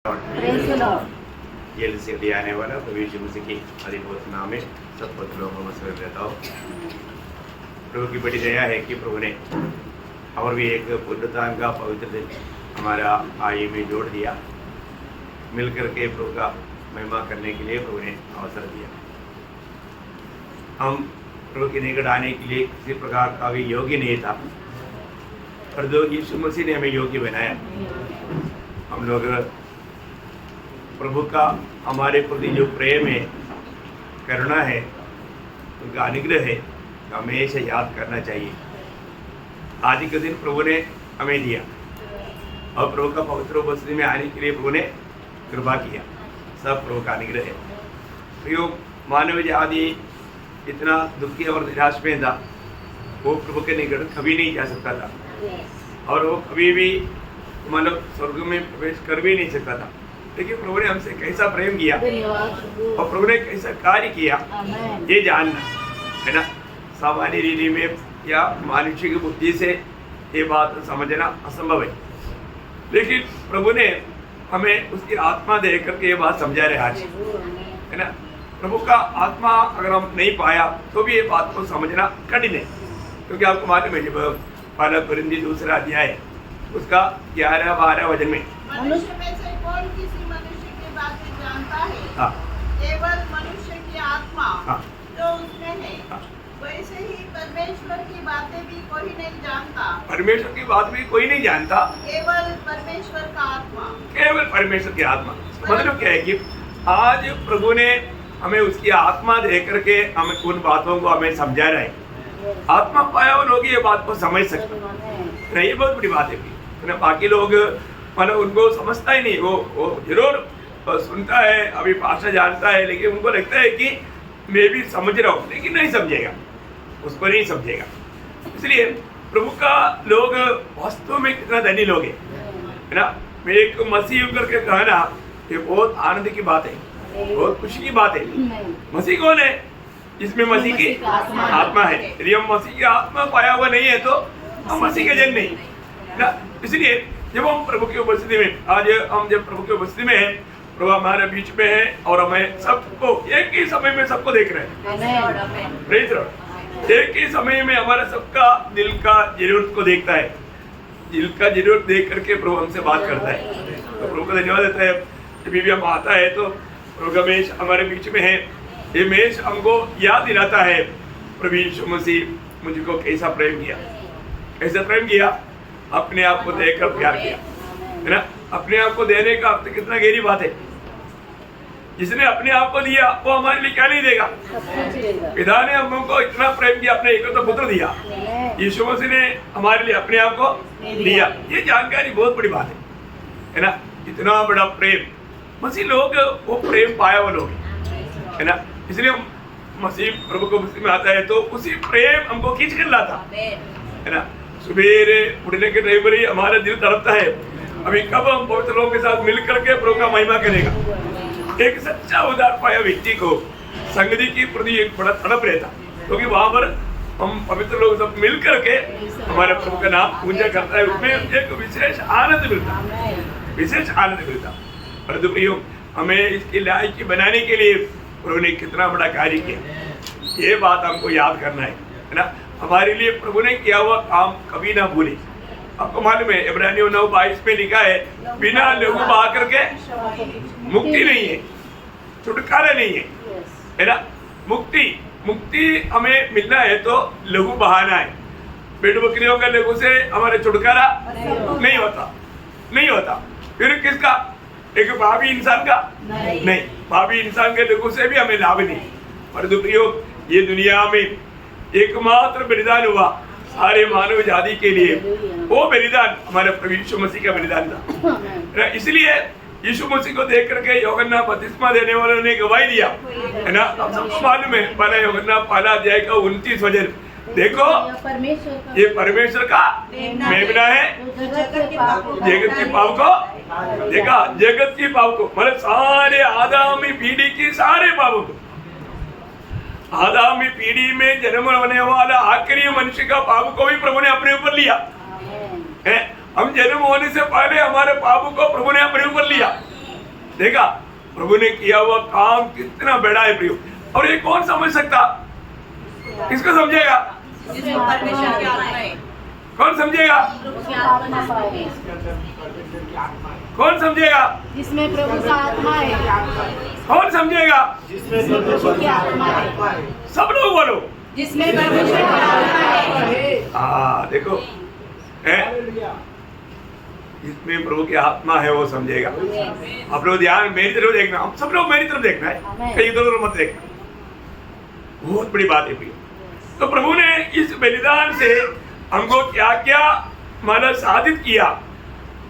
Jail से ले आने वाला प्रभु यीशु मसीह की अधिभूत नाम में सब पवित्र लोगों में स्वर्ग रहता हूँ। प्रभु की बड़ी दया है कि प्रभु ने और भी एक पुण्यदान का पवित्र दिन हमारा आयु में जोड़ दिया। मिलकर के प्रभु का महिमा करने के लिए प्रभु ने अवसर दिया। हम प्रभु के निकट आने के लिए किसी प्रकार का भी योग्य नहीं था, पर जो यीशु मसीह ने हमें योग्य बनाया। हम लोग प्रभु का हमारे प्रति जो प्रेम है, करुणा है, उनका अनुग्रह है, तो हमेशा याद करना चाहिए। आज के दिन प्रभु ने हमें दिया और प्रभु का पवित्र उपस्थिति में आने के लिए प्रभु ने कृपा किया। सब प्रभु का अनुग्रह है। तो मानव जाति इतना दुखी और निराश में था, वो प्रभु के निकट कभी नहीं जा सकता था और वो कभी भी मतलब स्वर्ग में प्रवेश कर भी नहीं सकता था। लेकिन प्रभु ने हमसे कैसा प्रेम किया और प्रभु ने कैसा कार्य किया, ये जानना है ना। सामान्य रीति में या मनुष्य की बुद्धि से ये बात समझना असंभव है, लेकिन प्रभु ने हमें उसकी आत्मा दे करके ये बात समझा रहे आज, है ना। प्रभु का आत्मा अगर हम नहीं पाया तो भी ये बात को समझना कठिन है, क्योंकि आपको मालूम है जब पहला कुरिन्थी 2 अध्याय उसका 11-12 वचन में मनुष्य में से कौन किसी मनुष्य की बातें जानता है? केवल मनुष्य की आत्मा जो उसमें है। वैसे ही परमेश्वर की बातें भी कोई नहीं जानता। परमेश्वर की बात भी कोई नहीं जानता, केवल परमेश्वर का आत्मा। केवल परमेश्वर की आत्मा। मतलब क्या है कि आज प्रभु ने हमें उसकी आत्मा दे करके हमें उन बातों को हमें समझा रहे हैं। आत्मा पाया वो लोग ये बात को समझ सकते हैं। ये बहुत बड़ी बात है। बाकी लोग मतलब उनको समझता ही नहीं, वो जरूर सुनता है, अभी भाषा जानता है, लेकिन उनको लगता है कि मैं भी समझ रहा हूँ, लेकिन नहीं समझेगा, उसको नहीं समझेगा। इसलिए प्रभु का लोग वास्तव में कितना धनी लोग है ना। मैं एक मसीह करके कहना ये बहुत आनंद की बात है, बहुत खुशी की बात है। मसीह कौन है? जिसमें मसीह की आत्मा है। यदि हम मसीह की आत्मा पाया हुआ नहीं है तो हम मसीह के जन नहीं ना। इसलिए जब हम प्रभु की उपस्थिति में, आज हम जब प्रभु की उपस्थिति में हैं, प्रभु हमारे बीच में है और हमें सबको एक ही समय में सबको देख रहे हैं। एक ही समय में हमारा सबका दिल का जरूरत को देखता है। दिल का जरूरत देख करके प्रभु हमसे बात करता है, तो प्रभु को धन्यवाद देता है। जब भी हम आता है तो प्रभु का मेष हमारे बीच में है। ये मेष हमको याद दिलाता है प्रभु यीशु मसीह मुझको कैसा प्रेम किया, कैसा प्रेम किया, अपने आप को देकर प्यार किया, है ना। अपने आप को देने का अर्थ कितना गहरी बात है। जिसने अपने आप को दिया वो हमारे लिए क्या नहीं देगा। पिता ने हमको इतना प्रेम किया, अपने एक तो पुत्र दिया। यीशु मसीह ने हमारे लिए अपने आप को दिया। ये जानकारी बहुत बड़ी बात है ना। इतना बड़ा प्रेम मसीह लोग, वो प्रेम पाया वो लोग, है ना। इसलिए हम मसीह प्रभु को मसीह में आता है तो उसी प्रेम हमको खींच कर लाता है ना। सुबेरे उठने के टाइम पर ही हमारा दिल तड़पता है, अभी कब हम पवित्र लोगों के साथ मिल करके प्रभु का महिमा करेगा। एक सच्चा उदार पाया व्यक्ति को संगति की प्रति एक बड़ा तड़प रहता, क्योंकि वहां पर हम पवित्र लोग सब मिल करके हमारे प्रभु का नाम पूजा करता है। उसमें एक विशेष आनंद मिलता, विशेष आनंद मिलता। परंतु प्रियो, हमें इसकी लायकी बनाने के लिए प्रभु ने कितना बड़ा कार्य किया, ये बात हमको याद करना है ना। हमारे लिए प्रभु ने किया हुआ काम कभी ना भूले। आपको मालूम है इब्रानियों 9:22 में लिखा है, बिना लहू बहा करके मुक्ति नहीं है, छुटकारा नहीं है ना। मुक्ति हमें मिलना है तो लहू बहाना है। भेड़ बकरियों का लहू से हमारे छुटकारा नहीं होता। फिर किसका? एक पापी इंसान का नहीं, पापी इंसान के लहू से भी हमें लाभ नहीं। परंतु प्रियो, ये दुनिया में एकमात्र बलिदान हुआ सारे मानव जाति के लिए, वो बलिदान हमारे प्रभु यीशु मसीह का बलिदान था। इसलिए यीशु मसीह को देख करके यूहन्ना बपतिस्मा देने वालों ने गवाही दिया, है ना। हम सबको मालूम है, पहला यूहन्ना 1 अध्याय का 29 वचन, देखो ये परमेश्वर का मेमना है, जगत के पाप को देखा, जगत के पाप को, मतलब सारे आदमी पीढ़ी की सारे पापों को, आदमी पीढ़ी में जन्म होने वाला आखिरी मनुष्य का पाप को भी प्रभु ने अपने ऊपर लिया है। हम जन्म होने से पहले हमारे पापों को प्रभु ने अपने ऊपर लिया, देखा प्रभु ने किया हुआ काम कितना बड़ा है प्रियो। और ये कौन समझ सकता? किसको समझेगा? परमेश्वर की आत्मा है। कौन समझेगा? कौन समझेगा? जिसमें प्रभु का आत्मा है। कौन समझेगा? जिसमें प्रभु की आत्मा है। सब लोग बोलो। जिसमें परमेश्वर की आत्मा है। देखो है जिसमें प्रभु की आत्मा है वो समझेगा। आप लोग ध्यान मेरी तरफ देखना, हम सब लोग मेरी तरफ देखना है, कहीं इधर उधर मत देखना। बहुत बड़ी बात है प्रिय। तो प्रभु ने इस बलिदान से हमको क्या क्या मतलब साधित किया,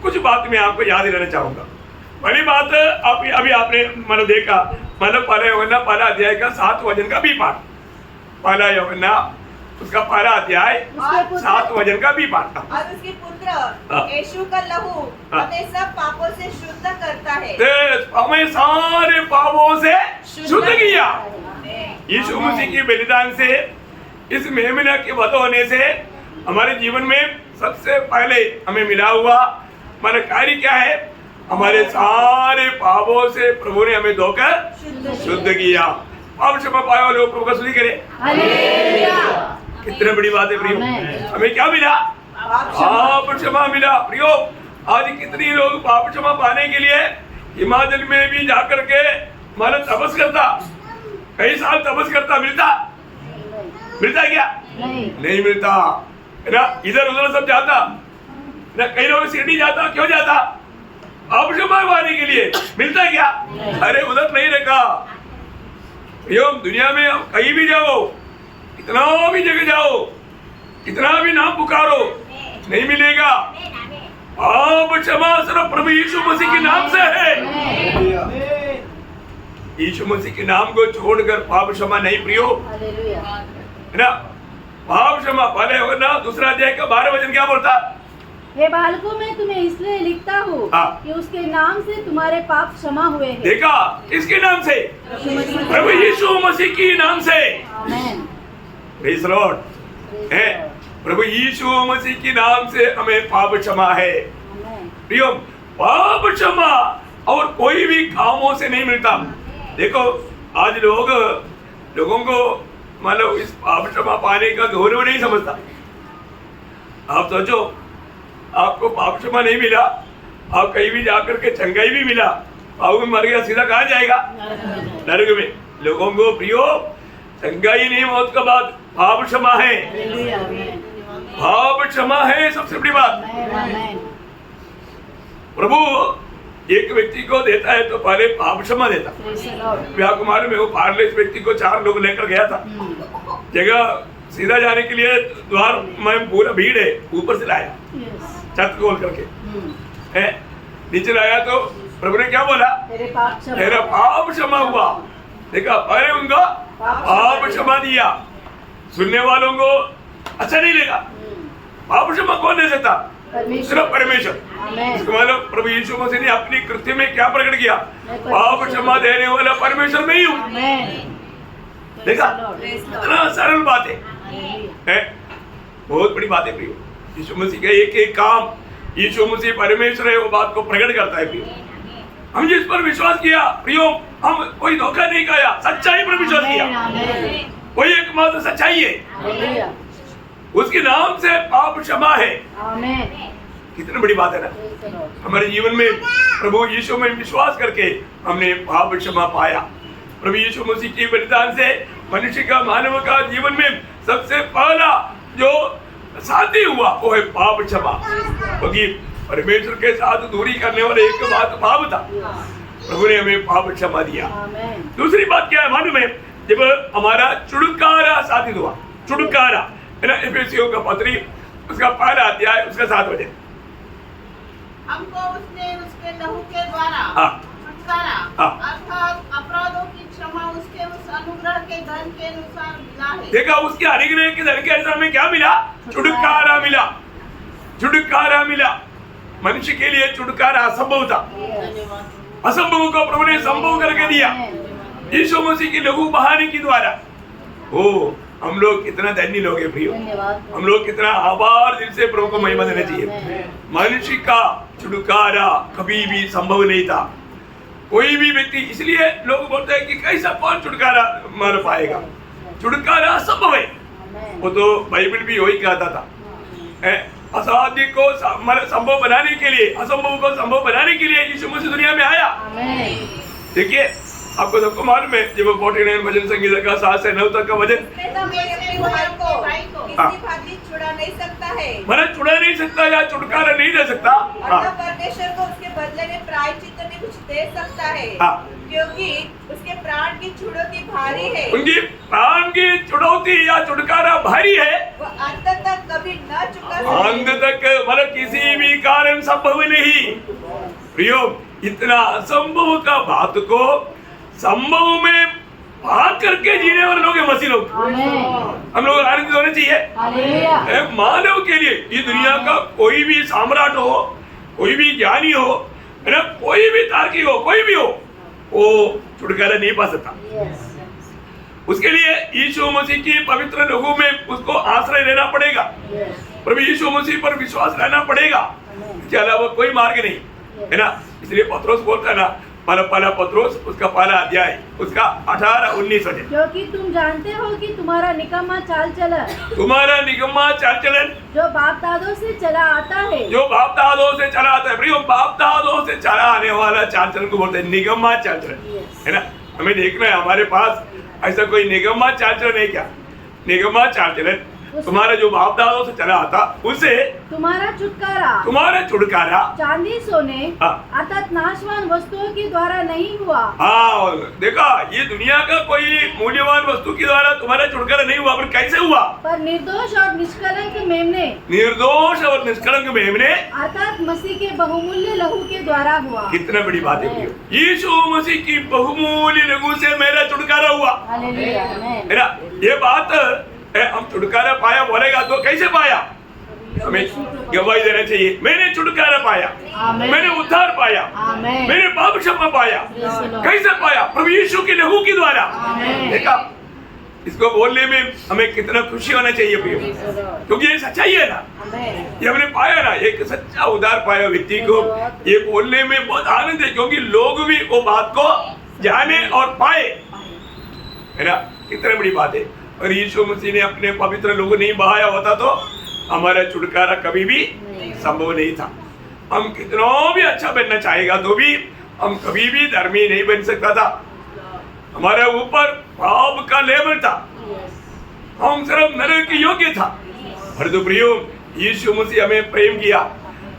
कुछ बात मैं आपको याद दिलाना चाहूंगा। पहली बात अभी आपने मतलब देखा, मतलब पहला अध्याय का 7 वचन का भी पाठ, पहला यूहन्ना उसका पहला अध्याय 7 वचन का भी पाठ। और उसके पुत्र यीशु का लहू हमें सब पापों से शुद्ध करता है। हमें सारे पापों से शुद्ध किया। यीशु मसीह की बलिदान से, इस मेमना के वध होने से हमारे जीवन में सबसे पहले हमें मिला हुआ हमारा कार्य क्या है? हमारे सारे पापों से प्रभु ने हमें धोकर शुद्ध किया। पाप क्षमा पाया लोग प्रभु का स्तुति करें। कितनी बड़ी बात है प्रियो। हमें क्या मिला? पाप क्षमा मिला प्रियो। आज कितनी लोग पाप क्षमा पाने के लिए हिमाचल में भी जाकर के मतलब तपस करता, कई साल तपस करता, मिलता क्या? नहीं मिलता है ना। इधर उधर सब जाता ना, कई लोग शिरडी जाता, क्यों जाता? पाप क्षमा पाने के लिए। मिलता क्या? अरे उधर नहीं रखा प्रियो। दुनिया में कहीं भी जाओ, कितना भी जगह जाओ, कितना भी नाम पुकारो, नहीं मिलेगा। पाप क्षमा सिर्फ प्रभु यीशु मसीह के नाम से है। यीशु मसीह के नाम को छोड़कर पाप क्षमा नहीं प्रियो, है ना। पाप क्षमा पहले हो ना, दूसरा अध्याय का 12 वचन क्या बोलता? हे बालकों, मैं तुम्हें इसलिए लिखता हूँ कि उसके नाम से तुम्हारे पाप क्षमा हुए हैं। देखा, किसके नाम से? प्रभु यीशु मसीह के नाम से। आमेन। Praise lord. है प्रभु यीशु मसीह के नाम से हमें पाप क्षमा है प्रियो। पाप क्षमा और कोई भी कामों से नहीं मिलता। देखो आज लोगों को मतलब इस पाप क्षमा पाने का गौरव नहीं समझता। आप सोचो, आपको पाप क्षमा नहीं मिला, आप कहीं भी जाकर के चंगाई भी मिला, पाप में मर गया, सीधा कहाँ जाएगा? नरक में। लोगों को प्रियो चंगाई नहीं, मौत का बाद पाप क्षमा है। पाप क्षमा है सबसे बड़ी बात। प्रभु एक व्यक्ति को देता है तो पहले पाप क्षमा देता। आपको मालूम है, वो पार्ले इस व्यक्ति को 4 लोग लेकर गया था जगह सीधा जाने के लिए, द्वार में पूरा भीड़ है, ऊपर से लाया छत खोल करके है, नीचे लाया तो प्रभु ने क्या बोला? तेरा पाप क्षमा हुआ। देखा, पहले उनका पाप क्षमा दिया। सुनने वालों को अच्छा नहीं लगा। पाप क्षमा कौन दे सकता? सिर्फ परमेश्वर। इसको मतलब प्रभु यीशु मसीह ने अपनी कृत्य में क्या प्रकट किया? पाप क्षमा देने वाला परमेश्वर में ही हूँ। देखा, इतना सरल बात है, बहुत बड़ी बात है प्रियो। यीशु मसीह का एक एक काम, यीशु मसीह परमेश्वर है, वो बात को प्रकट करता है प्रियो। हम जिस पर विश्वास किया प्रियो, हम कोई धोखा नहीं खाया, सच्चाई पर विश्वास किया। वही एकमात्र सच्चाई है, उसके नाम से पाप क्षमा है। कितनी बड़ी बात है ना। हमारे जीवन में प्रभु यीशु में विश्वास करके हमने पाप क्षमा पाया। प्रभु यीशु मसीह की बलिदान से मनुष्य का, मानव का जीवन में सबसे पहला जो शादी हुआ वो है पाप क्षमा। क्योंकि परमेश्वर के साथ दूरी करने वाला एक बात पाप था, प्रभु ने हमें पाप क्षमा दिया। दूसरी बात क्या है मालूम है? जब हमारा छुटकारा साधित हुआ, छुटकारा है ना, एफेसियों का पत्री उसका पहला अध्याय उसका 7 वचन। हमको उसने उसके लहू के द्वारा छुटकारा अर्थात अपराधों की क्षमा उसके उस अनुग्रह के धन के अनुसार मिला है। देखा, उसके अनुग्रह के धन के अनुसार में क्या मिला? छुटकारा मिला। छुटकारा मिला। मनुष्य के लिए छुटकारा असंभव था, असंभव को प्रभु ने संभव करके दिया यीशु मसीह की लहू बहाने के द्वारा। ओ हम लोग कितना धन्य लोग हैं प्रियो। हम लोग कितना आभार दिल से प्रभु को महिमा देना चाहिए। मनुष्य का छुटकारा कभी भी संभव नहीं था। कोई भी व्यक्ति, इसलिए लोग बोलते हैं कि कैसा कौन छुटकारा मार पाएगा, छुटकारा असंभव है। वो तो बाइबल भी वही कहता था, असाध्य को संभव बनाने के लिए, असंभव को संभव बनाने के लिए यीशु मसीह दुनिया में आया। देखिए आपको सबको मालूम है, जब 49 भजन संगीत का 7 से 9 तक का भजन, छुड़ा नहीं सकता है, मैंने छुड़ा नहीं सकता या छुटकारा नहीं दे सकता, परमेश्वर को उसके बदले में प्रायश्चित में कुछ दे सकता है, क्योंकि उसके प्राण की छुड़ौती भारी है, उनकी प्राण की छुड़ौती या छुटकारा भारी है, वो अंत तक कभी न चुका अंत तक, मतलब किसी भी कारण संभव नहीं। प्रियो, इतना असंभव का बात को संभव में भाग करके जीने वाले लोग हैं मसीह लोग। हम लोग आनंदित होने चाहिए। एक मानव के लिए ये दुनिया का कोई भी सम्राट हो, कोई भी ज्ञानी हो, है ना, कोई भी तार्किक हो, कोई भी हो, वो छुटकारा नहीं पा सकता। उसके लिए यीशु मसीह की पवित्र लोगों में उसको आश्रय लेना पड़ेगा, प्रभु यीशु मसीह पर विश्वास रहना पड़ेगा, इसके अलावा कोई मार्ग नहीं, है ना। इसलिए पत्रोस बोलता है ना, पहला पत्रोस उसका पहला अध्याय उसका 18-19 वचन, क्योंकि तुम जानते हो कि तुम्हारा निकम्मा चाल चलन, तुम्हारा निकम्मा चाल चलन जो बाप दादों से चला आता है, जो बाप दादों से चला आता है, प्रियो बाप दादों से चला आने वाला चाल चलन को बोलते हैं निकम्मा चाल चलन, है ना। हमें देखना है हमारे पास ऐसा कोई निकम्मा चाल चलन है क्या? निकम्मा चाल चलन तुम्हारा जो बाप दादों से चला आता, उसे तुम्हारा छुटकारा चांदी सोने अर्थात नाशवान वस्तुओं के द्वारा नहीं हुआ। हाँ, देखा, ये दुनिया का कोई मूल्यवान वस्तु के द्वारा तुम्हारा छुटकारा नहीं हुआ, पर कैसे हुआ? पर निर्दोष और निष्कलंक मेमने अर्थात मसीह के बहुमूल्य लहू के द्वारा हुआ। कितना बड़ी बात है, यीशु मसीह की बहुमूल्य लहू से मेरा छुटकारा हुआ, है ना। ये बात हम छुटकारा पाया बोलेगा तो कैसे पाया? हमें गवाही देना चाहिए, मैंने छुटकारा पाया, मैंने उद्धार पाया, मैंने पाप क्षमा पाया। कैसे पाया? प्रभु यीशु के लहू के द्वारा। देखा, इसको बोलने में हमें कितना खुशी होना चाहिए, क्योंकि ये सच्चाई है ना, ये हमने पाया ना, एक सच्चा उद्धार पाया व्यक्ति को ये बोलने में बहुत आनंद है, क्योंकि लोग भी वो बात को जाने और पाए, है ना। कितनी बड़ी बात है। और यीशु मसीह ने अपने पवित्र लोगों नहीं बहाया होता तो हमारा छुटकारा कभी भी संभव नहीं था। हम कितना भी अच्छा बनना चाहेगा तो भी हम कभी भी धर्मी नहीं बन सकता था। हमारे ऊपर पाप का लेबल था, हम सिर्फ नरक के योग्य था। पर तो प्रियो, यीशु मसीह हमें प्रेम किया,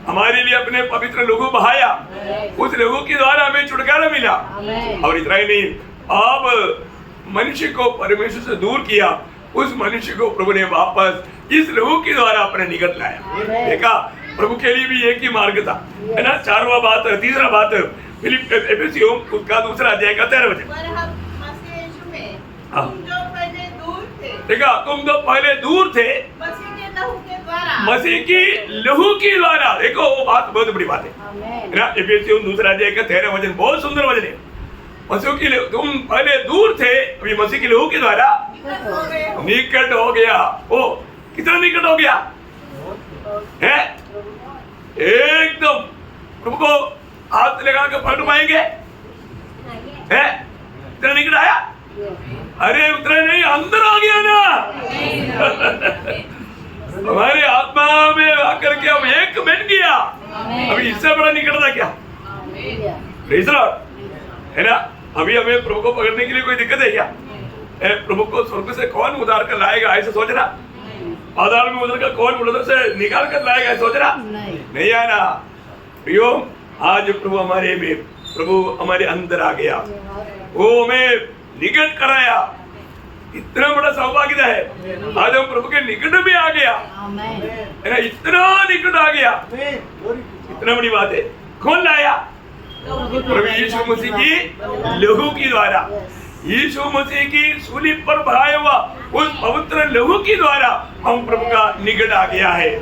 हमारे लिए अपने पवित्र लोगों बहाया, उस लोगों के द्वारा हमें छुटकारा मिला। और इतना ही नहीं, अब मनुष्य को परमेश्वर से दूर किया, उस मनुष्य को प्रभु ने वापस इस लहू के द्वारा अपने निकट लाया। देखा, प्रभु के लिए भी एक ही मार्ग था, है ना। चारवा बात, तीसरा बात, फिलिप्पियों उसका 2 अध्याय का 13 वचन, तुम जो पहले दूर थे, देखा, तुम तो पहले दूर थे मसीह के लहू के द्वारा, मसीह की लहू के द्वारा। देखो, वो बात बहुत बड़ी बात है ना। इफिसियों 2 अध्याय का 13 वचन बहुत सुंदर वचन है। मसीह की तुम पहले दूर थे, अभी मसीह की लहू के द्वारा निकट हो गया। ओ, कितना निकट हो गया है? एकदम प्रभु को हाथ लगा के पलट पाएंगे, है? इतना निकट आया? अरे उतना नहीं, अंदर आ गया ना। हमारे आत्मा में आकर के हम एक बन गया। अभी इससे बड़ा निकट था क्या? है ना। अभी हमें प्रभु को पकड़ने के लिए कोई दिक्कत है क्या? प्रभु को स्वर्ग से कौन उतार कर लाएगा ऐसा सोच रहा? पाताल में उतर कर कौन उधर से निकाल कर लाएगा ऐसा सोच रहा? नहीं है ना। प्रियो, आज प्रभु हमारे में, प्रभु हमारे अंदर आ गया, वो हमें निकट कराया। इतना बड़ा सौभाग्य है, आज हम प्रभु के निकट में आ गया, है ना। इतना निकट आ गया, इतना बड़ी बात है। कौन लाया? प्रभु यीशु मसीह की लहू के द्वारा, यीशु मसीह की सूली पर बहाया हुआ उस पवित्र लहू के द्वारा हम प्रभु का निकट आ गया है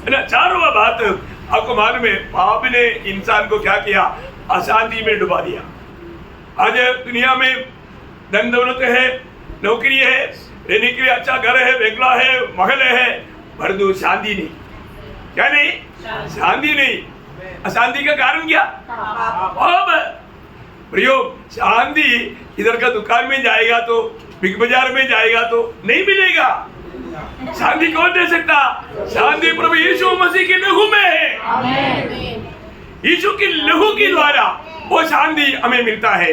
ना। चारवा बात, आपको मालूम है, पाप ने इंसान को क्या किया? अशांति में डुबा दिया। आज दुनिया में धन दौलत है, नौकरी है, रहने के लिए अच्छा घर है, बंगला है, महल है, परंतु शांति नहीं। क्या नहीं? शांति नहीं। अशांति का कारण क्या? अब प्रियो, शांति इधर का दुकान में जाएगा तो, बिग बाजार में जाएगा तो नहीं मिलेगा। शांति कौन दे सकता? शांति प्रभु यीशु मसीह के लहू में है। यीशु की लहू के द्वारा वो शांति हमें मिलता है।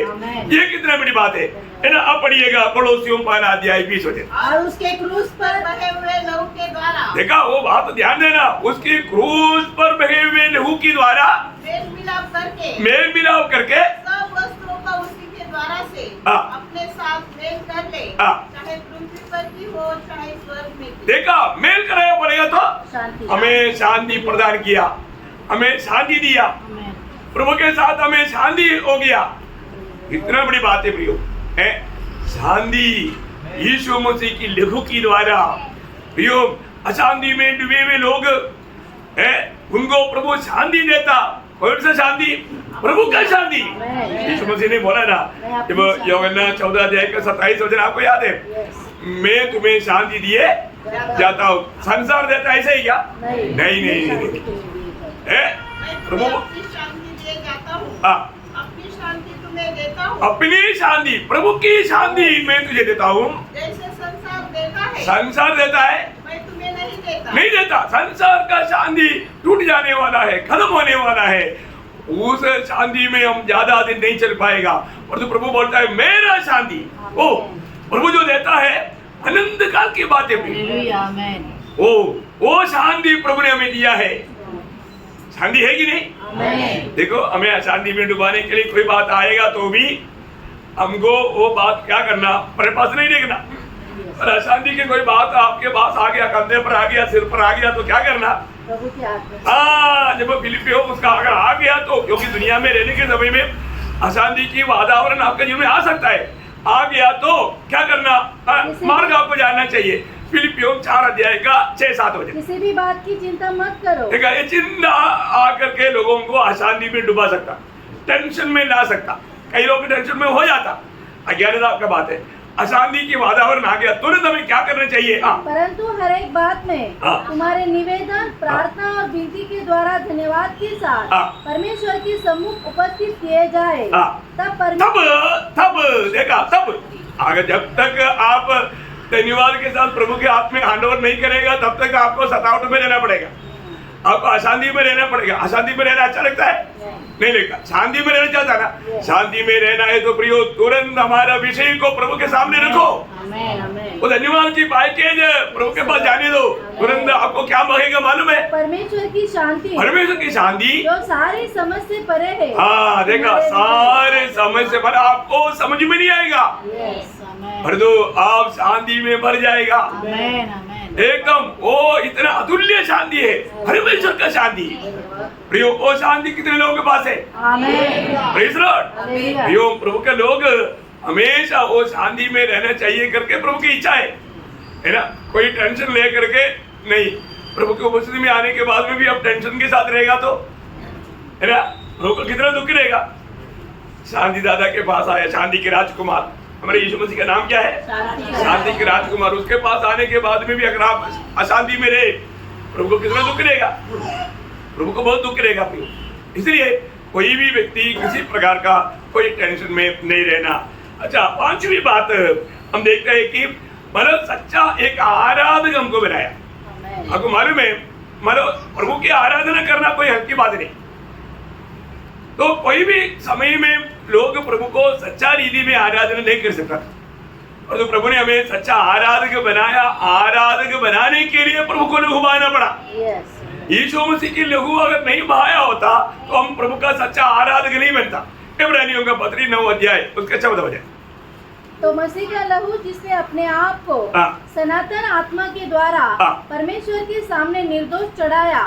ये कितना बड़ी बात है ना। अब पढ़िएगा पड़ोसियों 5 अध्याय 20 वचन। और उसके क्रूस पर बहे हुए लहू के द्वारा, देखा वो बात ध्यान देना, उसके क्रूस पर बहे हुए लहू के द्वारा मेल मिलाप करके सब वस्तुओं का उसी के द्वारा से अपने साथ मेल कर ले, चाहे पृथ्वी पर की हो चाहे स्वर्ग में की। देखा, मेल कराया पड़ेगा तो हमें शांति प्रदान किया, हमें शांति दिया, प्रभु के साथ हमें शांति हो गया। इतना बड़ी बात है प्रियो, है शांति यीशु मसीह की लहू की द्वारा। प्रियो, अशांति में डूबे हुए लोग है, उनको प्रभु शांति देता। कौन सा शांति? प्रभु का शांति। यीशु मसीह ने बोला ना, जब यूहन्ना 14 अध्याय का 27 वचन आपको याद है, मैं तुम्हें शांति दिए जाता हूँ, संसार देता है, ऐसे ही क्या? नहीं। प्रभु शांति दिए जाता हूँ, अपनी शांति तुम्हें देता हूँ। अपनी शांति, प्रभु की शांति मैं तुझे देता हूँ। जैसे संसार देता है मैं तुम्हें नहीं देता। संसार का शांति टूट जाने वाला है, खत्म होने वाला है। उस शांति में हम ज्यादा दिन नहीं चल पाएगा। और तो प्रभु बोलता है मेरा शांति, ओ प्रभु जो देता है अनंत काल की बातें भी, वो शांति प्रभु ने हमें दिया है। शांति है कि नहीं? देखो, हमें अशांति में डुबाने के लिए कोई बात आएगा तो भी हमको वो बात क्या करना, अपने पास नहीं देखना। और अशांति की कोई बात आपके पास आ गया, कंधे पर आ गया, सिर पर आ गया, तो क्या करना? जब फिलिपी हो उसका अगर आ गया तो, क्योंकि दुनिया में रहने के समय में अशांति की वातावरण आपके जीवन में आ सकता है। आ गया तो क्या करना? मार्ग आपको जानना चाहिए। फिलिपियों 4 अध्याय का 6-7 वचन। किसी भी बात की चिंता मत करो। देखा, ये चिंता आकर के लोगों को अशांति में डुबा सकता, टेंशन में ला सकता। कई लोग टेंशन में हो जाता, अज्ञानता का बात है। अशांति की वातावरण आ गया, तुरंत हमें क्या करना चाहिए? परंतु हर एक बात में तुम्हारे निवेदन, प्रार्थना और विनती के द्वारा धन्यवाद के साथ परमेश्वर के सम्मुख उपस्थित किए जाए। तब देखा, तब अगर जब तक आप धन्यवाद के साथ प्रभु के हाथ में हैंडओवर नहीं करेगा, तब तक आपको सतावट में रहना पड़ेगा, आपको अशांति में रहना पड़ेगा। अशांति में रहना अच्छा लगता है? नहीं लगता। शांति में रहना चाहता ना? शांति में रहना है तो प्रियो, तुरंत हमारा विषय को प्रभु के सामने रखो। वो धन्यवाद की पैकेज प्रभु के पास जाने दो, तुरंत आपको क्या मांगेगा मालूम है? परमेश्वर की शांति, परमेश्वर की शांति जो सारी समझ से परे है। हाँ देखा, सारे समझ से परे, आपको समझ में नहीं आएगा, पर दो आप शांति में भर जाएगा एकदम। वो इतना अतुल्य शांति है, परमेश्वर का शांति। प्रियो, वो शांति कितने लोगों के पास है? Praise Lord. प्रियो, प्रभु के लोग हमेशा वो शांति में रहना चाहिए करके प्रभु की इच्छा है ना। कोई टेंशन ले करके नहीं, प्रभु की उपस्थिति में आने के बाद में भी अब टेंशन के साथ रहेगा तो है ना, प्रभु को कितना दुख रहेगा। शांति दादा के पास आया, शांति के राजकुमार, हमारे यीशु मसीह का नाम क्या है? शांति के राजकुमार। उसके पास आने के बाद में भी अगर आप अशांति में रहे, प्रभु को कितना दुख रहेगा? प्रभु को बहुत दुख रहेगा। इसलिए कोई भी व्यक्ति किसी प्रकार का कोई टेंशन में नहीं रहना। अच्छा, 5वीं बात हम देखते हैं कि मतलब सच्चा एक आराधक हमको बनाया। आपको मालूम है, मतलब प्रभु की आराधना करना कोई हल्की बात नहीं। तो कोई भी समय में लोग प्रभु को सच्चा रीति में आराधना नहीं कर सकता, और तो प्रभु ने हमें सच्चा आराधक बनाया। आराधक बनाने के लिए प्रभु को लहू बहाना पड़ा। यीशु मसीह की लहू अगर नहीं बहाया होता तो हम प्रभु का सच्चा आराधक नहीं बनता। इब्रानियों का पत्री 9 अध्याय उसका 14 वचन। तो मसीह का लहू जिसने अपने आप को सनातन आत्मा के द्वारा परमेश्वर के सामने निर्दोष चढ़ाया,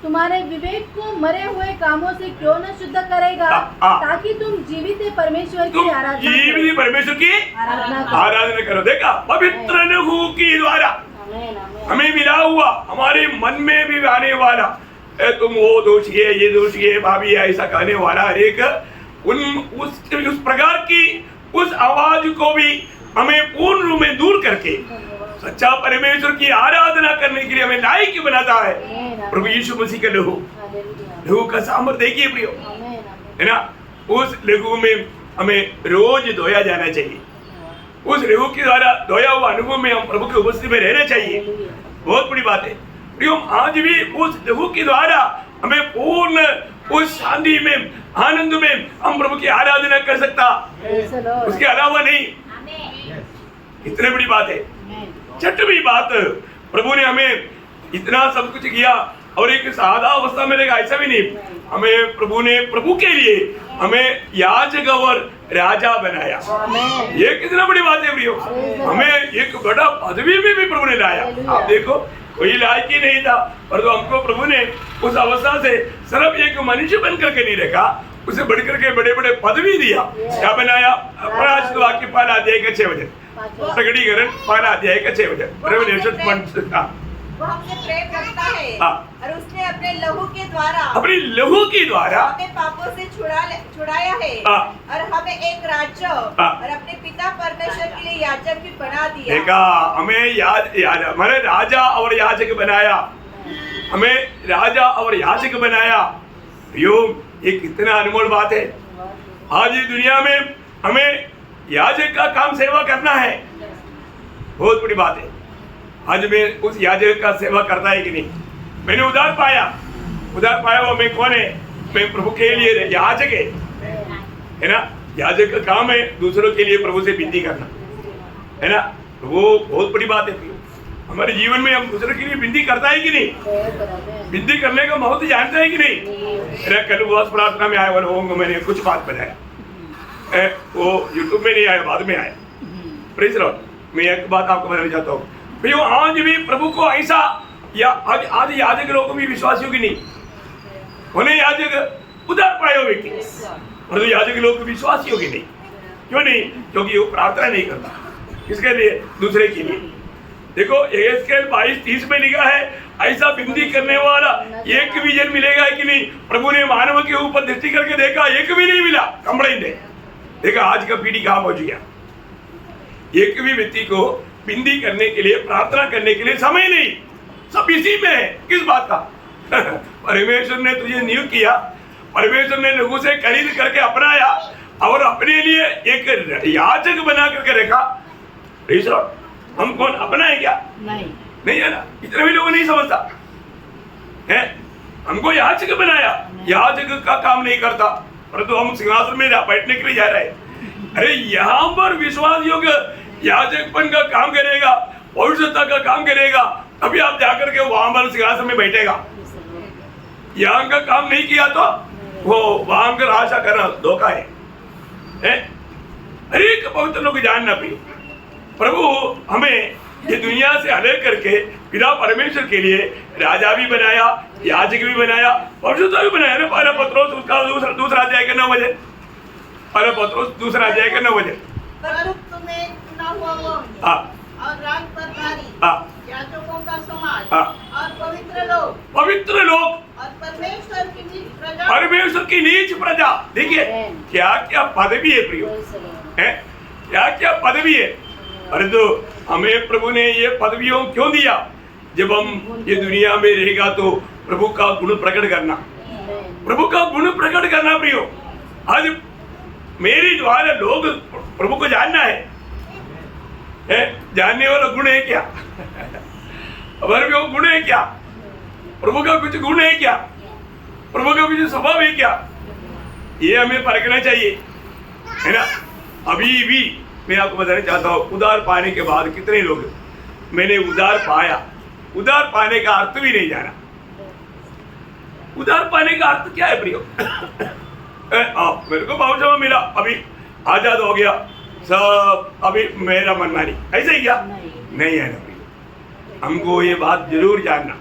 तुम्हारे विवेक को मरे हुए कामों से क्यों न शुद्ध करेगा, ताकि तुम जीवित परमेश्वर की आराधना करो। देखा, पवित्र लहू के द्वारा हमें मिला हुआ, हमारे मन में भी आने वाला, तुम वो दोषी है, ये दोषी है, भाभी ऐसा कहने वाला एक उस प्रकार की उस आवाज को भी हमें पूर्ण रूप में दूर करके सच्चा परमेश्वर की आराधना करने के लिए हमें लायक बनाता है प्रभु यीशु मसीह का लहू का सामर्थ्य। देखिए प्रियो, है ना, उस लहू में हमें रोज धोया जाना चाहिए। उस रेहू के द्वारा धोया हुआ अनुभव में हम प्रभु की उपस्थिति में रहना चाहिए। बहुत बड़ी बात है प्रियो। आज भी उस रेहू के द्वारा हमें पूर्ण उस शांति में, आनंद में हम प्रभु की आराधना कर सकता, उसके अलावा नहीं। इतनी बड़ी बात है, छठवीं बात, प्रभु ने हमें इतना सब कुछ किया और एक सादा अवस्था में रहेगा ऐसा भी नहीं। हमें प्रभु ने प्रभु के लिए हमें याजक और राजा बनाया। ये कितना बड़ी बात है प्रियो। हमें एक बड़ा पदवी में भी प्रभु ने लाया। आप देखो, कोई लायक ही नहीं था, पर तो हमको प्रभु ने उस अवस्था से सिर्फ एक मनुष्य बन करके नहीं रखा, उसे बढ़कर के बड़े बड़े पदवी दिया। क्या बनाया? प्रकाशित वाक्य 5 अध्याय का 6 वचन, प्रकटीकरण 5 अध्याय का 6 वचन। वो हमसे प्रेम करता है और उसने अपने लहू के द्वारा हमें पापों से छुड़ाया है और हमें एक राज्य और अपने पिता परमेश्वर के लिए याजक भी बना दिया। देखा, हमें हमारे राजा और याजक बनाया, हमें राजा और याजक बनाया। ये कितना अनमोल बात है। आज इस दुनिया में हमें याजक का काम सेवा करना है, बहुत बड़ी बात है। आज मैं उस याजक का सेवा करता है कि नहीं? मैंने उधार पाया वो मैं कौन है? मैं प्रभु के लिए याजक है ना। याजक का काम है दूसरों के लिए प्रभु से विनती करना, है ना। वो बहुत बड़ी बात है। हमारे जीवन में हम दूसरों के लिए विनती करता है कि नहीं? विनती करने का महत्व जानता है कि नहीं? कल उपवास प्रार्थना में आया और मैंने कुछ बात बताया, वो यूट्यूब में नहीं आया, बाद में आया। Praise Lord. मैं एक बात आपको बताना चाहता हूँ भैया, आज भी प्रभु को ऐसा आज याजक लोग भी विश्वासियों की नहीं उन्हें याजक उधार पाए हुए व्यक्ति, और याजक लोग विश्वासियों की नहीं। क्यों नहीं? क्योंकि वो प्रार्थना नहीं करता। किसके लिए? दूसरे के लिए। देखो, एहेजकेल 22:30 में लिखा है, ऐसा विनती करने वाला एक भी जन मिलेगा कि नहीं? प्रभु ने मानव के ऊपर दृष्टि करके देखा, एक भी नहीं मिला। कंप्लेंट है। देखा, आज का पीढ़ी कहाँ पहुंच गया। एक भी व्यक्ति को विनती करने के लिए, प्रार्थना करने के लिए समय नहीं, सब इसी में है। किस बात का? परमेश्वर ने तुझे नियुक्त किया, परमेश्वर ने लोगों से खरीद करके अपनाया और अपने लिए एक याजक बना करके रखा। हम कौन? अपना है क्या? नहीं है ना। इतने भी लोग नहीं समझता है। हमको याजक बनाया, याजक का काम नहीं करता, परंतु हम सिंहासन में बैठने के लिए जा रहे हैं। अरे यहाँ पर विश्वास योग्य याजकपन का काम करेगा, पवित्रता का काम करेगा, अभी आप जाकर के वहां पर सिंहासन में बैठेगा। यहाँ का काम नहीं किया तो वो वहां कर आशा करना धोखा है। हर एक पवित्र लोग जानना भी, प्रभु हमें ये दुनिया से अलग करके पिता परमेश्वर के लिए राजा भी बनाया, याजक भी बनाया, पवित्रता भी बनाया ना। पहला पत्रोस उसका दूसरा अध्याय का 9 वचन, पहला पत्रोस दूसरा अध्याय का 9 वचन। तुम्हें चुना हुआ वंश और राज परिवारी, याजकों का समाज और पवित्र लोग और परमेश्वर की नीच प्रजा। देखिए क्या क्या पदवी है प्रियो, क्या क्या पदवी है। परंतु हमें प्रभु ने ये पदवियों क्यों दिया? जब हम ये दुनिया में रहेगा तो प्रभु का गुण प्रकट करना, प्रभु का गुण प्रकट करना प्रियो। आज मेरी द्वारा लोग प्रभु को जानना है, जानने वाला गुण है क्या? हमारे में वो गुण है क्या? प्रभु का कुछ गुण है क्या? प्रभु का कुछ स्वभाव है क्या? ये हमें परखना चाहिए, है ना। अभी भी मैं आपको बताना चाहता हूँ, उधार पाने के बाद कितने लोग मैंने उधार पाया, उधार पाने का अर्थ भी नहीं जाना। उधार पाने का अर्थ क्या है प्रियो? मेरे को बहुत समय मिला, अभी आजाद हो गया सब, अभी मेरा मनमानी, ऐसा ही क्या? नहीं है ना प्रियो। हमको ये बात जरूर जानना।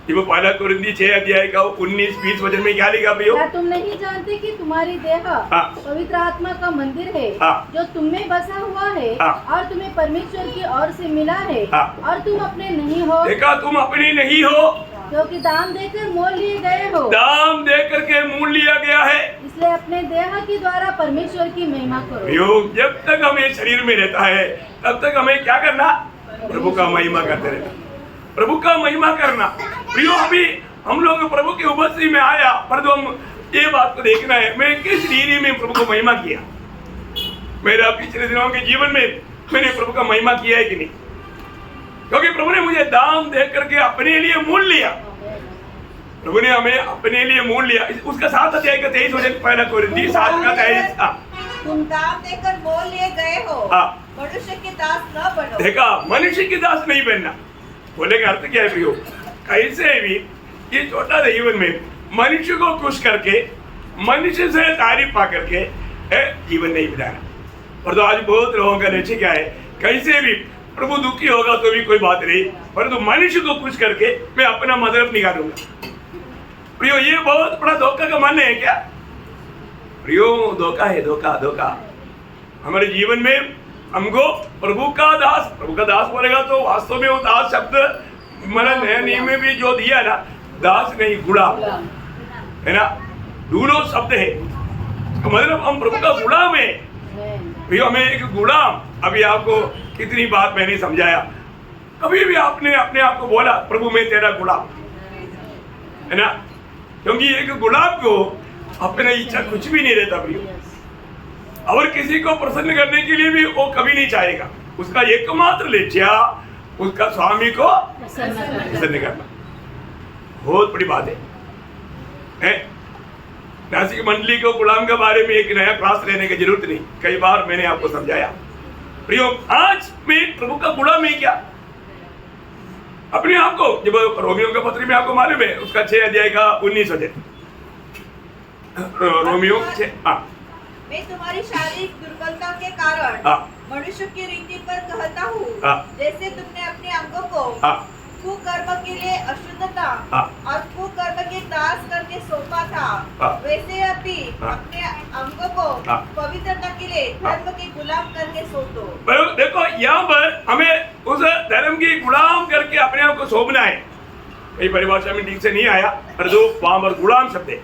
वो पहला कोरिन्थी 6 अध्याय का 19-20 वचन में क्या लिखा प्रियो? क्या तुम नहीं जानते कि तुम्हारी देह पवित्र आत्मा का मंदिर है जो तुम में बसा हुआ है और तुम्हें परमेश्वर की ओर से मिला है और तुम अपने नहीं हो। देखा, तुम अपने नहीं हो क्योंकि दाम देकर मोल लिए गए हो। दाम देकर के मोल लिया गया है, इसलिए अपने देह के द्वारा परमेश्वर की महिमा करो। जब तक हमें शरीर में रहता है तब तक हमें क्या करना? प्रभु का महिमा करते रहना, प्रभु का महिमा करना। प्रियो, अभी हम लोग प्रभु की उपस्थिति में आया, पर तो हम ये बात को देखना है, मैं किस रीति में प्रभु को महिमा किया। मेरा पिछले दिनों के जीवन में मैंने प्रभु का महिमा किया है कि नहीं? क्योंकि प्रभु ने मुझे दाम दे करके अपने लिए मोल लिया। प्रभु ने हमें अपने लिए मोल लिया। उसका 7 अध्याय का 23 वचन, पहला कोरिन्थी 7 का 23। तुम दाम देकर मोल लिए गए हो, मनुष्य के दास न बनो। देखा, मनुष्य के दास नहीं बनना। बोले का अर्थ क्या है प्रियो? कैसे भी ये छोटा जीवन में मनुष्य को खुश करके, मनुष्य से तारीफ पा करके जीवन नहीं बिताना। और तो आज बहुत लोगों का लक्ष्य क्या है? कैसे भी प्रभु दुखी होगा तो भी कोई बात नहीं, परंतु मनुष्य को खुश करके मैं अपना मतलब निकालूंगा। प्रियो, ये बहुत बड़ा धोखा का मानना है क्या? प्रियो, धोखा है, धोखा धोखा। हमारे जीवन में हमको प्रभु का दास बोलेगा तो वास्तव में वो दास शब्द हमारा नया नियम में भी जो दिया ना, दास नहीं गुलाम है ना, दोनों शब्द है। मतलब हम प्रभु का गुलाम है। भैया, हमें एक गुलाम, अभी आपको कितनी बात मैंने समझाया, कभी भी आपने अपने आप को बोला प्रभु मैं तेरा गुलाम, है ना? क्योंकि एक गुलाम को अपने इच्छा कुछ भी नहीं रहता प्रियो, और किसी को प्रसन्न करने के लिए भी वो कभी नहीं चाहेगा। उसका एकमात्र लक्ष्य उसका स्वामी को प्रसन्न करना। बहुत बड़ी बात है? नासिक मंडली को गुलाम के बारे में एक नया क्लास लेने की जरूरत नहीं, कई बार मैंने आपको समझाया। प्रियो, आज मैं प्रभु का गुलाम है क्या? अपने आप को, जब रोमियो के पत्र में आपको मालूम है उसका 6 अध्याय का 19 वचन, रोमियो 6। मैं तुम्हारी शारीरिक दुर्बलता के कारण मनुष्य की रीति पर कहता हूँ, जैसे तुमने अपने अंगों को कुकर्म के लिए अशुद्धता और कुकर्म के दास करके सौंपा था, वैसे अभी अपने अंगों को पवित्रता के लिए धर्म के गुलाम करके सौंप दो। देखो, यहाँ पर हमें उस धर्म की गुलाम करके अपने आप को सौंपना है। कई परिभाषा में ठीक से नहीं आया, पर जो वहां पर गुलाम शब्द है,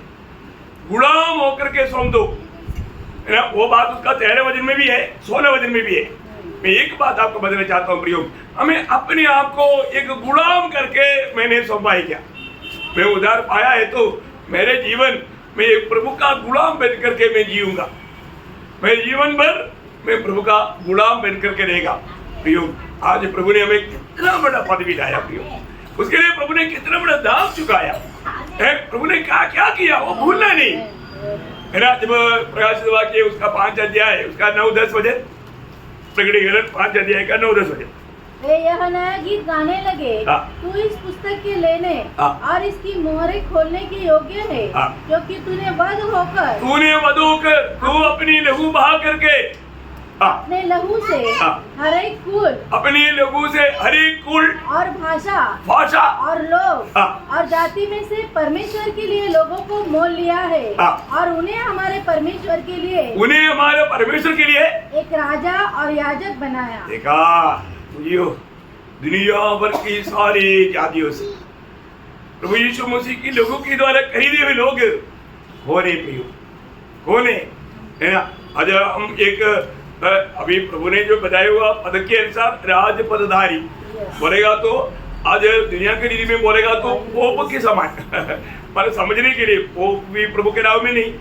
गुलाम होकर के सौंप दो, है ना? वो बात उसका 13 वचन में भी है, 16 वचन में भी है। मैं एक बात आपको बताना चाहता हूँ प्रियो, हमें अपने आप को एक गुलाम करके मैंने सौंपा है क्या? मैं उधार पाया है तो मेरे जीवन में एक प्रभु का गुलाम बन करके मैं जीऊंगा। मेरे जीवन भर मैं प्रभु का गुलाम बन करके रहेगा। प्रियो, आज प्रभु ने हमें कितना बड़ा पद भी दिया प्रियो, उसके लिए प्रभु ने कितना बड़ा दाम चुकाया है। प्रभु ने क्या क्या किया वो भूलना नहीं, है ना? जब प्रकाशित वाक्य उसका 5 अध्याय उसका 9-10 वचन, प्रकटीकरण 5 अध्याय का 9-10 वचन, वे यह नया गीत गाने लगे, तू इस पुस्तक के लेने और इसकी मोहरें खोलने के योग्य है, क्योंकि तूने वध होकर तू अपनी लहू बहा करके अपने लहू से हर एक कुल, अपने लहू से हर एक कुल और भाषा और लोग और जाति में से परमेश्वर के लिए लोगों को मोल लिया है, और उन्हें हमारे परमेश्वर के लिए एक राजा और याजक बनाया। देखा दुनिया भर की सारी जातियों से प्रभु यीशु मसीह की लोगों के द्वारा खरीदे हुए लोग होने प्रियो, होने, है ना? आज हम एक अभी प्रभु ने जो बताया हुआ पद के अनुसार राज पदधारी बोलेगा तो आज दुनिया के रीति में बोलेगा तो पोप के समान पर समझने के लिए पोप भी प्रभु के नाम में नहीं,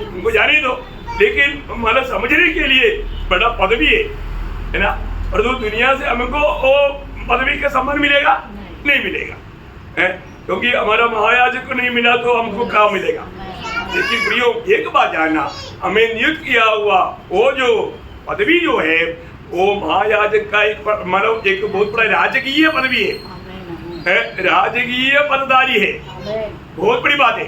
उनको जाने दो, लेकिन हमारा समझने के लिए बड़ा पद भी है ना? और तो दुनिया से हमको वो पदवी का सम्मान मिलेगा नहीं मिलेगा, क्योंकि हमारा महायाजक को नहीं मिला तो हमको क्या मिलेगा? लेकिन प्रियो, एक बात जानना, हमें नियुक्त किया हुआ वो जो पदवी जो है वो महायाजक का एक मतलब एक बहुत बड़ा राजकीय पदवी है, राजकीय पदधारी है, बहुत बड़ी बात है।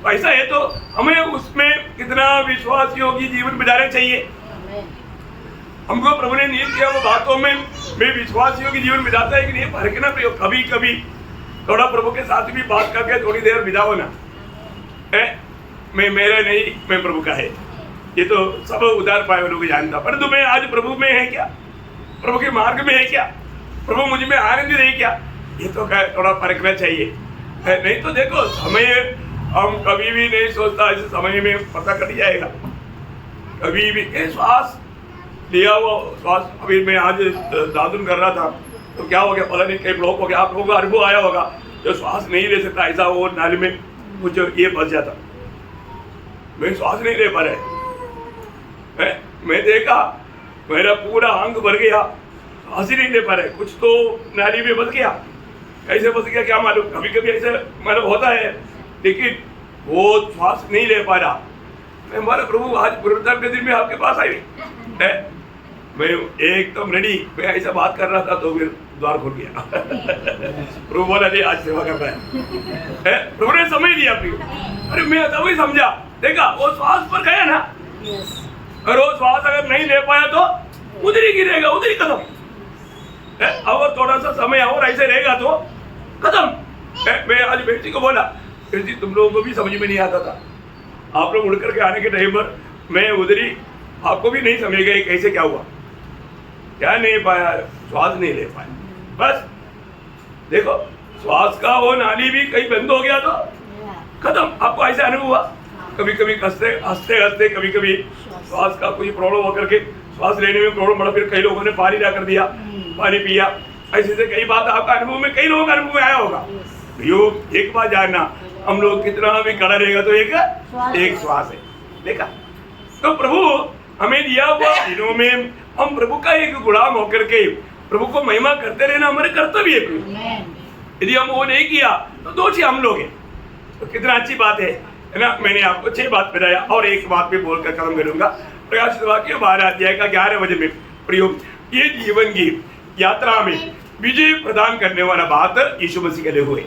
ऐसा है तो हमें उसमें कितना विश्वास योगी जीवन बिताना चाहिए। हमको प्रभु ने नियुक्त किया वो बातों में मैं विश्वास योगी जीवन बिताता है कि नहीं, परखना प्रियो। कभी कभी थोड़ा प्रभु के साथ भी बात करके थोड़ी देर बिताओ ना, मैं मेरा नहीं, मैं प्रभु का है, ये तो सब उधार पाए लोग जानता। परंतु मैं आज प्रभु में है क्या? प्रभु के मार्ग में है क्या? प्रभु मुझ में आनंद है क्या? ये तो थोड़ा परखना चाहिए। नहीं तो देखो, समय हम कभी भी नहीं सोचता, इस समय में पता कर जाएगा। कभी भी श्वास लिया हुआ श्वास, अभी मैं आज दादुन कर रहा था तो क्या हो गया पता नहीं, कई ब्लॉक हो गया। आप लोगों को अनुभव आया होगा, जो श्वास नहीं ले सकता ऐसा वो नाली में कुछ ये फंस जाता, मैं श्वास नहीं ले पा रहे, मैं देखा मेरा पूरा अंग भर गया, हंसी नहीं ले पा रहे, कुछ तो नाली में बच गया, कैसे बच गया क्या मालूम, कभी कभी ऐसे मतलब होता है, लेकिन वो श्वास नहीं ले पा रहा। मैं बोला प्रभु आज पुनरुत्थान के दिन में आपके पास आई है, मैं एकदम रेडी, मैं ऐसा बात कर रहा था तो फिर द्वार खुल गया। प्रभु बोला नहीं आज सेवा कर रहा है, प्रभु ने समझ लिया अपनी। अरे मैं तभी समझा, देखा वो श्वास पर गया ना, और वो श्वास अगर नहीं ले पाया तो उधर ही गिरेगा, उधर ही खत्म। और थोड़ा सा समय और ऐसे रहेगा तो खत्म। मैं आज बेटी को बोला, बेटी तुम लोगों को भी समझ में नहीं आता था, आप लोग उड़ करके आने के टाइम पर मैं उधर ही, आपको भी नहीं समझ गए कैसे क्या हुआ, क्या नहीं पाया, श्वास नहीं ले पाया। बस देखो श्वास का वो नाली भी कहीं बंद हो गया तो खत्म। आपको ऐसा अनुभव हुआ? कभी कभी हंसते हंसते कभी कभी श्वास का कोई प्रॉब्लम होकर के श्वास लेने में प्रॉब्लम पड़ा, फिर कई लोगों ने पानी ला कर दिया, पानी पिया, ऐसे से कई बात आपका अनुभव में, कई लोगों का अनुभव में आया होगा। यो एक बात जानना, हम लोग कितना भी खड़ा रहेगा तो एक श्वास है, देखा। तो प्रभु हमें दिया हुआ दिनों में हम प्रभु का एक गुलाम होकर के प्रभु को महिमा करते रहना हमारे कर्तव्य है। यदि हम वो नहीं किया तो दोषी हम लोग हैं। तो कितना अच्छी बात है ना। मैंने आपको 6 बात बताया और एक बात भी बोलकर खत्म करूंगा। प्रकाशित वाक्य 12 अध्याय का 11 वचन में प्रयोग, ये जीवन की यात्रा में विजय प्रदान करने वाला बात यीशु मसीह के लिए हुए।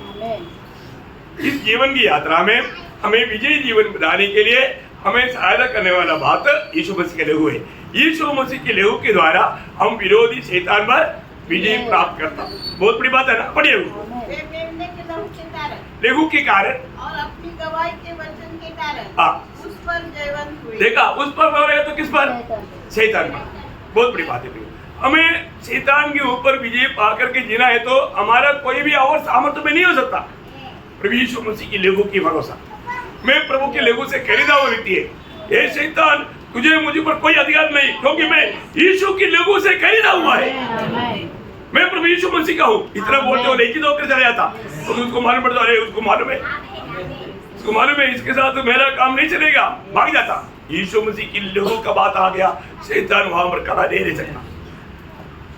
इस जीवन की यात्रा में हमें विजयी जीवन बनाने के लिए हमें सहायता करने वाला बात यीशु मसीह के लिए हुए। यीशु मसीह के लेहू के द्वारा हम विरोधी शैतान पर विजय प्राप्त करता। बहुत बड़ी बात है ना, पढ़िए। लेहू के कारण और अपनी गवाही के वचन के कारण उस पर जयवंत हुए। देखा, उस पर हो रहे तो किस पर? शैतान पर। बहुत बड़ी बात है। हमें शैतान के ऊपर विजय पा करके जीना है तो हमारा कोई भी और सामर्थ्य में नहीं हो सकता। प्रभु यीशु मसीह की लेहू की भरोसा, मैं प्रभु के लेहू से खरीदा हुआ व्यक्ति है। ये शैतान तुझे मुझे पर कोई अधिकार नहीं, क्योंकि मैं यीशु की लेहू से खरीदा हुआ है। मैं प्रभु यीशु मसीह का हूँ। इतना बोलते हो लेकिन होकर चला जाता तो उसको मालूम पड़ता, अरे उसको मालूम है, उसको मालूम है इसके साथ मेरा काम नहीं चलेगा, भाग जाता। यीशु मसीह की लेहू का बात आ गया, शैतान वहां पर खड़ा नहीं सकता,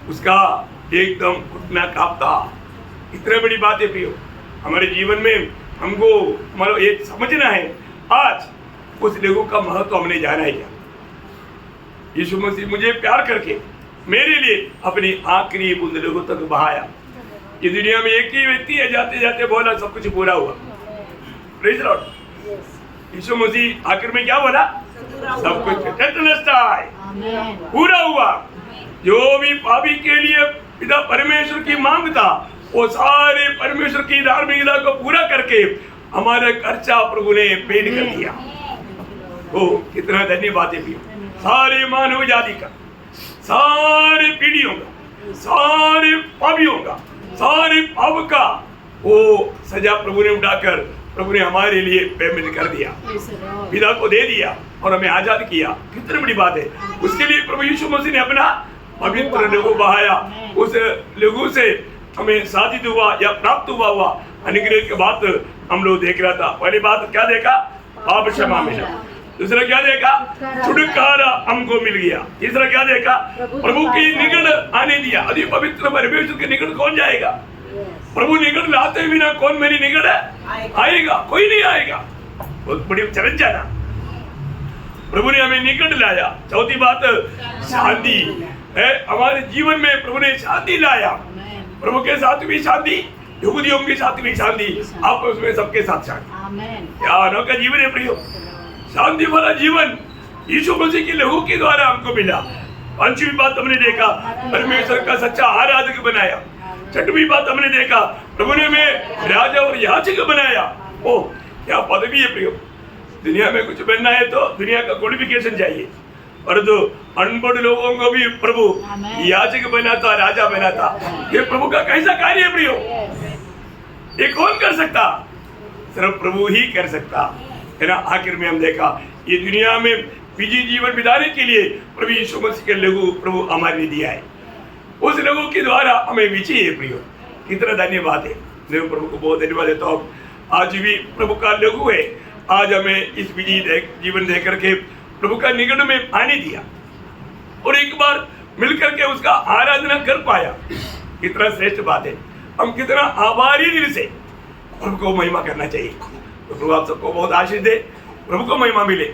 उसका एकदम घुटना कांपता। इतनी बड़ी बात है प्रियो, हमारे जीवन में हमको मतलब ये समझना है, आज उस लेहू का महत्व हमने जाना है क्या। यीशु मसीह मुझे प्यार करके मेरे लिए अपनी आखिरी बूंद लेहू तक बहाया। ये दुनिया में एक ही व्यक्ति है, जाते जाते बोला सब कुछ पूरा हुआ। Praise the lord. यीशु मसीह आखिर में क्या बोला? सब कुछ पूरा हुआ। जो भी पापी के लिए पिता परमेश्वर की मांग था, वो सारे परमेश्वर की धार्मिकता को पूरा करके हमारा खर्चा प्रभु ने पेड कर दिया। ओ कितना धन्यवाद है प्रिय। सारे मानव जाति का, सारे पीढ़ियों का, सारे पापियों का, सारे पाप का वो सजा प्रभु ने उठाकर प्रभु ने हमारे लिए पेमेंट कर दिया, पिता को दे दिया और हमें आजाद किया। कितनी बड़ी बात है। उसके लिए प्रभु यीशु मसीह ने अपना पवित्र लहू बहाया। उस लहू से हमें साधित हुआ या प्राप्त हुआ अनुग्रह के बात हम लोग देख रहा था। पहली बात क्या देखा? पाप क्षमा मिला। दूसरा क्या देखा? छुटकारा हमको मिल गया। तीसरा क्या देखा? प्रभु की निकट आने दिया। अति पवित्र परमेश्वर के निकट कौन जाएगा? प्रभु निकट लाते बिना कौन मेरी निकट आएगा? कोई नहीं आएगा। बहुत बड़ी चैलेंज है ना। प्रभु ने हमें निकट लाया। चौथी बात शांति है। हमारे जीवन में प्रभु ने शांति लाया। प्रभु के साथ भी शांति, यहूदियों के साथ भी शांति, आपस में सबके साथ शांति। क्या अनोखा जीवन है प्रियो। शांति वाला जीवन यीशु मसीह के लहू के द्वारा हमको मिला। पांचवी बात हमने देखा, परमेश्वर का सच्चा आराधक बनाया। छठवीं बात हमने देखा, प्रभु ने हमें राजा और याजक बनाया। ओ क्या पदवी है प्रियो। दुनिया में कुछ बनना है तो दुनिया का क्वालिफिकेशन चाहिए, और तो अनपढ़ लोगों को भी प्रभु याजक बनाता, राजा बनाता। ये प्रभु का कैसा कार्य है प्रियो। ये कौन कर सकता? सिर्फ प्रभु ही कर सकता है ना। आखिर में हम देखा ये दुनिया में विजयी जीवन बिताने के लिए प्रभु यीशु मसीह के लहू प्रभु हमारे लिए दिया है। उस लहू के द्वारा हमें विजय है प्रियो। कितना धन्यवाद है। मैं प्रभु को बहुत धन्यवाद देता हूँ। आज भी प्रभु का लहू है। आज हमें इस विजयी जीवन दे करके प्रभु का निकट में आने दिया। और एक बार मिलकर के उसका आराधना कर पाया, कितना श्रेष्ठ बात है। हम कितना आभारी दिल से प्रभु को महिमा करना चाहिए। तो प्रभु आप सबको बहुत आशीष दे, प्रभु को महिमा मिले।